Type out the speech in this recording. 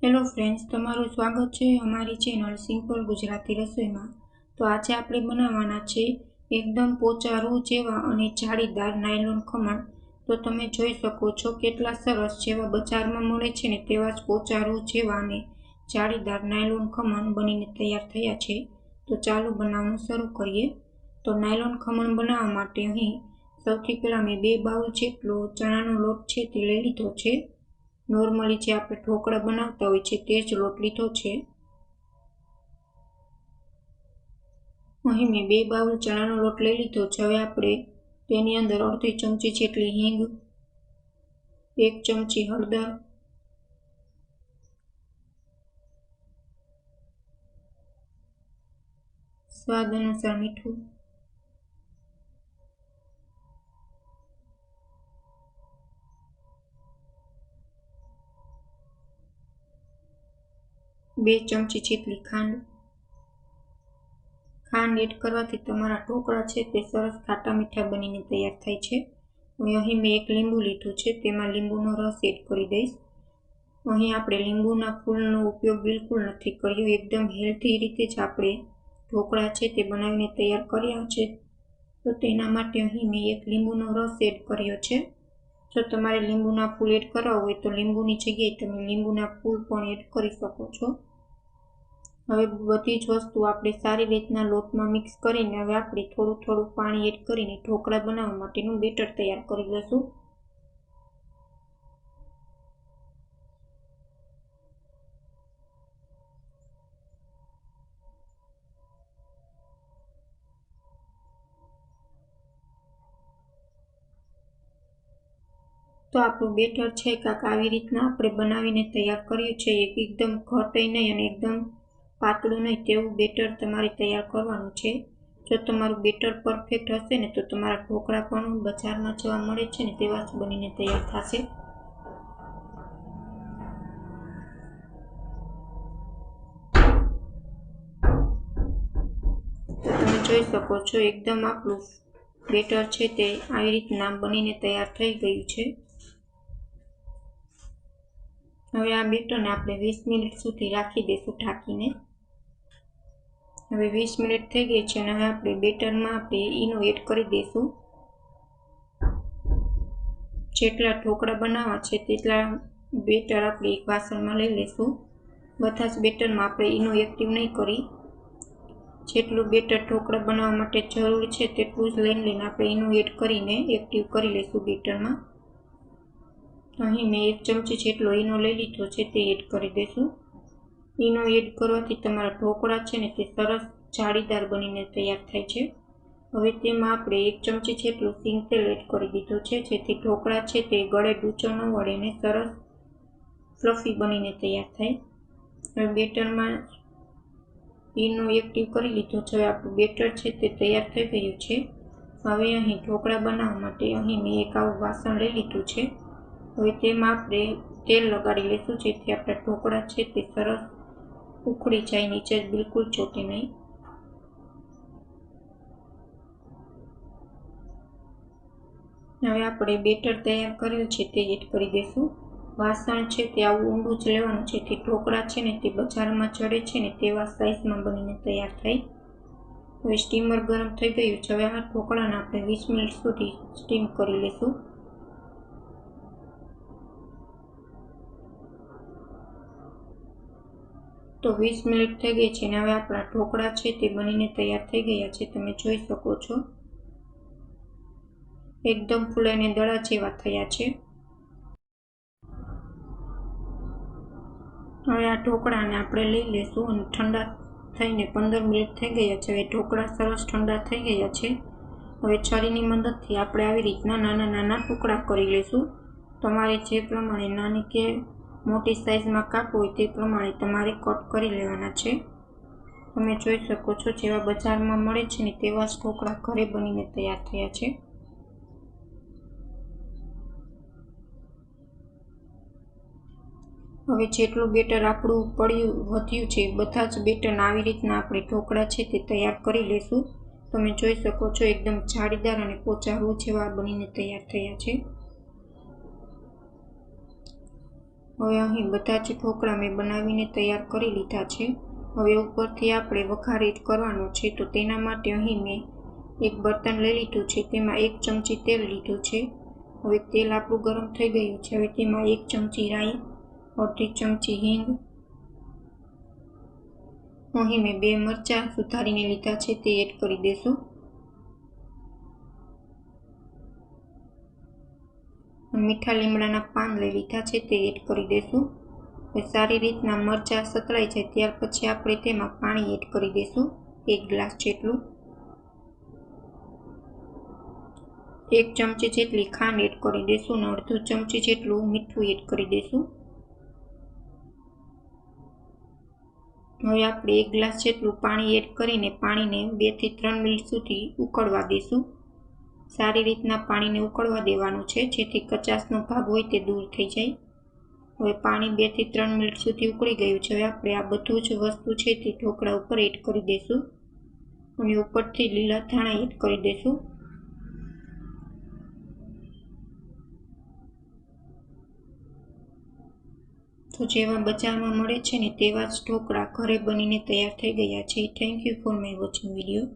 Hello friends, તમારું સ્વાગત છે અમારી ચેનલ સિમ્પલ ગુજરાતી રસોઈમાં। તો આજે આપણે બનાવવાના છે એકદમ પોચા રૂ જેવા અને જાળીદાર નાયલોન ખમણ। તો તમે જોઈ શકો છો કેટલા સરસ જેવા બજારમાં મળે છે ને તેવા જ પોચા રૂ જેવા અને જાળીદાર નાયલોન ખમણ બનીને તૈયાર થયા છે। તો ચાલો બનાવવાનું શરૂ કરીએ। તો નાયલોન ખમણ બનાવવા માટે અહીં સૌથી પહેલાં મેં 2 બાઉલ જેટલો ચણાનો લોટ છે તે લઈ લીધો છે। નોર્મલી જે આપણે ઢોકળા બનાવતા હોય છે તે જ લોટ લીધો છે। અહીં મેં 2 બાઉલ ચણાનો લોટ લઈ લીધો છે। હવે આપણે તેની અંદર અડધી ચમચી જેટલી હિંગ, 1 ચમચી હળદર, સ્વાદ અનુસાર મીઠું, 2 ચમચી જેટલી ખાંડ। ખાંડ એડ કરવાથી તમારા ઢોકળા છે તે સરસ ખાટા મીઠા બનીને તૈયાર થાય છે। અહીં મેં 1 લીંબુ લીધું છે, તેમાં લીંબુનો રસ એડ કરી દઈશ। અહીં આપણે લીંબુના ફૂલનો ઉપયોગ બિલકુલ નથી કર્યો, એકદમ હેલ્ધી રીતે જ આપણે ઢોકળા છે તે બનાવીને તૈયાર કર્યા છે। તો તેના માટે અહીં મેં 1 લીંબુનો રસ એડ કર્યો છે। જો તમારે લીંબુના ફૂલ એડ કરવા હોય તો લીંબુની જગ્યાએ તમે લીંબુના ફૂલ પણ એડ કરી શકો છો। હવે બધી જ વસ્તુ આપણે સારી રીતના લોટમાં મિક્સ કરીને હવે આપણે થોડું થોડું પાણી એડ કરીને ઢોકળા બનાવવા માટેનું બેટર તૈયાર કરી લઈશું। તો આપણું બેટર છે કાંક આવી રીતના આપણે બનાવીને તૈયાર કર્યું છે, એકદમ ઘટે નહીં અને એકદમ પાતળું નહીં તેવું બેટર તમારે તૈયાર કરવાનું છે। જો તમારું બેટર પરફેક્ટ હશે ને તો તમારા ઢોકળા પણ બજારમાં જેવા મળે છે ને તેવા જ બનીને તૈયાર થશે। તો તમે જોઈ શકો છો એકદમ આપણું બેટર છે તે આવી રીતના બનીને તૈયાર થઈ ગયું છે। હવે આ બેટરને આપણે 20 મિનિટ સુધી રાખી દઈશું ઢાંકીને। હવે 20 મિનિટ થઈ ગઈ છે અને હવે આપણે બેટરમાં આપણે ઈનો એડ કરી દઈશું। જેટલા ઢોકળા બનાવવા છે તેટલા બેટર આપણે એક વાસણમાં લઈ લઈશું। બધા જ બેટરમાં આપણે ઈનો એક્ટિવ નહીં કરી, જેટલું બેટર ઢોકળા બનાવવા માટે જરૂર છે તેટલું જ લઈને આપણે ઈનો એડ કરીને એક્ટિવ કરી લઈશું બેટરમાં। અહીં મેં 1 ચમચી જેટલો ઈનો લઈ લીધો છે તે એડ કરી દઈશું। ઈનો એડ કરવાથી તમારા ઢોકળા છે ને તે સરસ જાળીદાર બનીને તૈયાર થાય છે। હવે તેમાં આપણે 1 ચમચી જેટલું સિંગ તેલ એડ કરી દીધું છે, જેથી ઢોકળા છે તે ગળે ડૂચો ન વળે ને સરસ ફ્લફી બનીને તૈયાર થાય। હવે બેટરમાં ઈનો એક્ટિવ કરી લીધો છે। હવે આપણું બેટર છે તે તૈયાર થઈ ગયું છે। હવે અહીં ઢોકળા બનાવવા માટે અહીં મેં એક આવું વાસણ લઈ લીધું છે। હવે તેમાં આપણે તેલ લગાડી લઈશું, જેથી આપણા ઢોકળા છે તે સરસ ઉખડી જાય, નીચે બિલકુલ ચોટે નહીં। હવે આપણે બેટર તૈયાર કર્યું છે તે એડ કરી દઈશું। વાસણ છે તે આવું ઊંડું જ લેવાનું, જેથી ઢોકળા છે ને તે બજારમાં ચડે છે ને તેવા સાઇઝમાં બનીને તૈયાર થાય। હવે સ્ટીમર ગરમ થઈ ગયું છે। હવે આ ઢોકળાને આપણે 20 મિનિટ સુધી સ્ટીમ કરી લઈશું। તો 20 મિનિટ થઈ ગઈ છે અને હવે આપણા ઢોકળા છે તે બનીને તૈયાર થઈ ગયા છે, તમે જોઈ શકો છો એકદમ ફૂલાઈને દડા જેવા થયા છે। હવે આ ઢોકળાને આપણે લઈ લઈશું અને ઠંડા થઈને 15 મિનિટ થઈ ગયા છે। હવે ઢોકળા સરસ ઠંડા થઈ ગયા છે। હવે છરીની મદદથી આપણે આવી રીતના નાના નાના ટુકડા કરી લઈશું। તમારે જે પ્રમાણે નાની કે મોટી સાઇઝમાં કાપવું હોય તે પ્રમાણે તમારે કટ કરી લેવાના છે। તમે જોઈ શકો છો જેવા બજારમાં મળે છે ને તેવા જ ઢોકળા ઘરે બનીને તૈયાર થયા છે। હવે જેટલું બેટર આપણું વધ્યું છે બધા જ બેટરને આવી રીતના આપણે ઢોકળા છે તે તૈયાર કરી લઈશું। તમે જોઈ શકો છો એકદમ જાળીદાર અને પોચા રૂ જેવા બનીને તૈયાર થયા છે। હવે અહીં બધા જ ઢોકળા મેં બનાવીને તૈયાર કરી લીધા છે। હવે ઉપરથી આપણે વઘાર એડ કરવાનો છે, તો તેના માટે અહીં મેં એક બર્તન લઈ લીધું છે, તેમાં 1 ચમચી તેલ લીધું છે। હવે તેલ આપણું ગરમ થઈ ગયું છે। હવે તેમાં 1 ચમચી રાઈ, અડધી ચમચી હિંગ, અહીં મેં 2 મરચાં સુધારીને લીધા છે તે એડ કરી દેશું। મીઠા લીમડાના પાન લઈ લીધા છે તે એડ કરી દેશું। સારી રીતના મરચાં સતળાઈ જાય ત્યાર પછી આપણે તેમાં પાણી એડ કરી દેશું 1 ગ્લાસ જેટલું। 1 ચમચી જેટલી ખાંડ એડ કરી દેશું અને અડધું ચમચી જેટલું મીઠું એડ કરી દેશું। હવે આપણે 1 ગ્લાસ જેટલું પાણી એડ કરીને પાણીને 2 થી 3 મિનિટ સુધી ઉકળવા દઈશું। સારી રીતના પાણીને ઉકળવા દેવાનું છે, જેથી કચાશનો ભાગ હોય તે દૂર થઈ જાય। હવે પાણી 2 થી 3 મિનિટ સુધી ઉકળી ગયું છે। હવે આપણે આ બધું જ વસ્તુ છે તે ઢોકળા ઉપર એડ કરી દઈશું અને ઉપરથી લીલા ધાણા એડ કરી દઈશું। તો જેવા બજારમાં મળે છે ને તેવા જ ઢોકળા ઘરે બનીને તૈયાર થઈ ગયા છે। Thank you for my watching video.